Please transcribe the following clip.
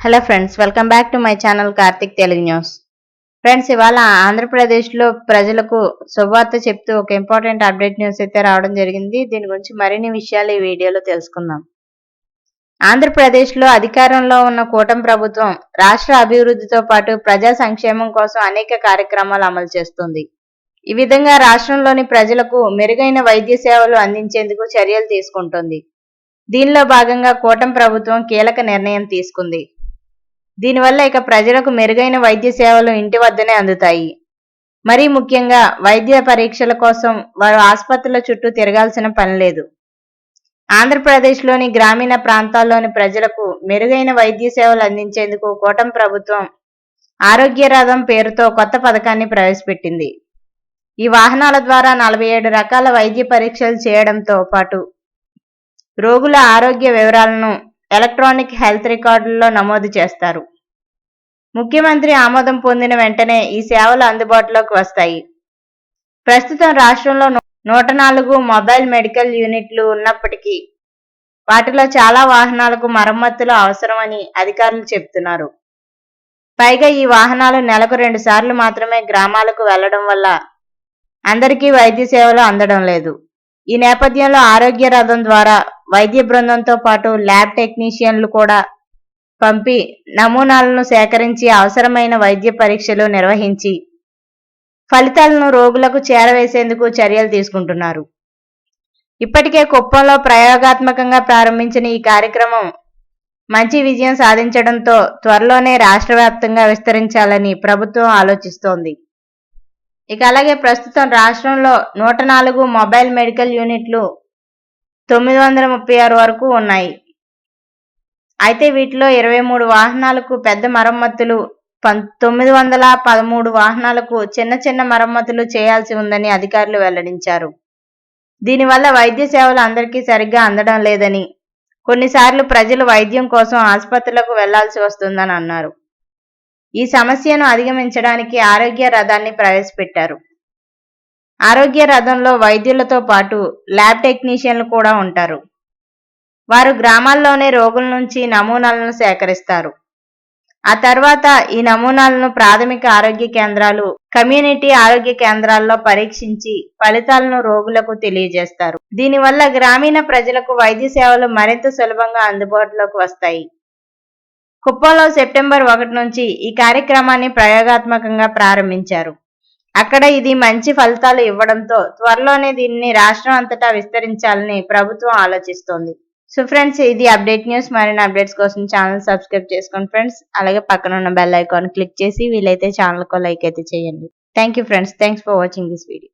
Hello friends, welcome back to my channel Karthik Telugu news. Friends, ఇవాళ ఆంధ్రప్రదేశ్లో ప్రజలకు శుభవార్త చెప్తూ ఒక ఇంపార్టెంట్ అప్డేట్ న్యూస్ అయితే రావడం జరిగింది. దీని గురించి మరిన్ని విషయాలు ఈ వీడియోలో తెలుసుకుందాం. ఆంధ్రప్రదేశ్లో అధికారంలో ఉన్న కూటమి ప్రభుత్వం రాష్ట్ర అభివృద్ధితో పాటు ప్రజా సంక్షేమం కోసం అనేక కార్యక్రమాలు అమలు చేస్తుంది. ఈ విధంగా రాష్ట్రంలోని ప్రజలకు మెరుగైన వైద్య సేవలు అందించేందుకు చర్యలు తీసుకుంటుంది. దీనిలో భాగంగా కూటమి ప్రభుత్వం కీలక నిర్ణయం తీసుకుంది. దీనివల్ల ఇక ప్రజలకు మెరుగైన వైద్య సేవలు ఇంటి వద్దనే అందుతాయి. మరీ ముఖ్యంగా వైద్య పరీక్షల కోసం వారు ఆసుపత్రుల చుట్టూ తిరగాల్సిన పని లేదు. ఆంధ్రప్రదేశ్లోని గ్రామీణ ప్రాంతాల్లోని ప్రజలకు మెరుగైన వైద్య సేవలు అందించేందుకు కూటమి ప్రభుత్వం ఆరోగ్య రథం పేరుతో కొత్త పథకాన్ని ప్రవేశపెట్టింది. ఈ వాహనాల ద్వారా 47 రకాల వైద్య పరీక్షలు చేయడంతో పాటు రోగుల ఆరోగ్య వివరాలను ఎలక్ట్రానిక్ హెల్త్ రికార్డుల్లో నమోదు చేస్తారు. ముఖ్యమంత్రి ఆమోదం పొందిన వెంటనే ఈ సేవలు అందుబాటులోకి వస్తాయి. ప్రస్తుతం రాష్ట్రంలో 104 మొబైల్ మెడికల్ యూనిట్లు ఉన్నప్పటికీ వాటిలో చాలా వాహనాలకు మరమ్మతులు అవసరమని అధికారులు చెబుతున్నారు. పైగా ఈ వాహనాలు నెలకు 2 సార్లు మాత్రమే గ్రామాలకు వెళ్లడం వల్ల అందరికీ వైద్య సేవలు అందడం లేదు. ఈ నేపథ్యంలో ఆరోగ్య రథం ద్వారా వైద్య బృందంతో పాటు ల్యాబ్ టెక్నీషియన్లు కూడా పంపి నమూనాలను సేకరించి అవసరమైన వైద్య పరీక్షలు నిర్వహించి ఫలితాలను రోగులకు చేరవేసేందుకు చర్యలు తీసుకుంటున్నారు. ఇప్పటికే కుప్పంలో ప్రయోగాత్మకంగా ప్రారంభించిన ఈ కార్యక్రమం మంచి విజయం సాధించడంతో త్వరలోనే రాష్ట్ర వ్యాప్తంగా విస్తరించాలని ప్రభుత్వం ఆలోచిస్తోంది. ఇక అలాగే ప్రస్తుతం రాష్ట్రంలో 104 మొబైల్ మెడికల్ యూనిట్లు 936 వరకు ఉన్నాయి. అయితే వీటిలో 23 వాహనాలకు పెద్ద మరమ్మతులు, 913 వాహనాలకు చిన్న మరమ్మతులు చేయాల్సి ఉందని అధికారులు వెల్లడించారు. దీనివల్ల వైద్య సేవలు అందరికీ సరిగ్గా అందడం లేదని, కొన్నిసార్లు ప్రజలు వైద్యం కోసం ఆసుపత్రులకు వెళ్లాల్సి వస్తుందని అన్నారు. ఈ సమస్యను అధిగమించడానికి ఆరోగ్య రథాన్ని ప్రవేశపెట్టారు. ఆరోగ్య రథంలో వైద్యులతో పాటు ల్యాబ్ టెక్నీషియన్లు కూడా ఉంటారు. వారు గ్రామాల్లోనే రోగుల నుంచి నమూనాలను సేకరిస్తారు. ఆ తర్వాత ఈ నమూనాలను ప్రాథమిక ఆరోగ్య కేంద్రాలు, కమ్యూనిటీ ఆరోగ్య కేంద్రాల్లో పరీక్షించి ఫలితాలను రోగులకు తెలియజేస్తారు. దీనివల్ల గ్రామీణ ప్రజలకు వైద్య సేవలు మరింత సులభంగా అందుబాటులోకి వస్తాయి. కుప్పంలో సెప్టెంబర్ 1 నుంచి ఈ కార్యక్రమాన్ని ప్రయోగాత్మకంగా ప్రారంభించారు. అక్కడ ఇది మంచి ఫలితాలు ఇవ్వడంతో త్వరలోనే దీనిని రాష్ట్రం అంతటా విస్తరించాలని ప్రభుత్వం ఆలోచిస్తోంది. సో ఫ్రెండ్స్, ఇది అప్డేట్ న్యూస్. మరిన్ని అప్డేట్స్ కోసం ఛానల్ సబ్స్క్రైబ్ చేసుకోండి ఫ్రెండ్స్. అలాగే పక్కన ఉన్న బెల్ ఐకాన్ క్లిక్ చేసి వీలైతే ఛానల్కు లైక్ అయితే చేయండి. Thank you friends. Thanks for watching this video.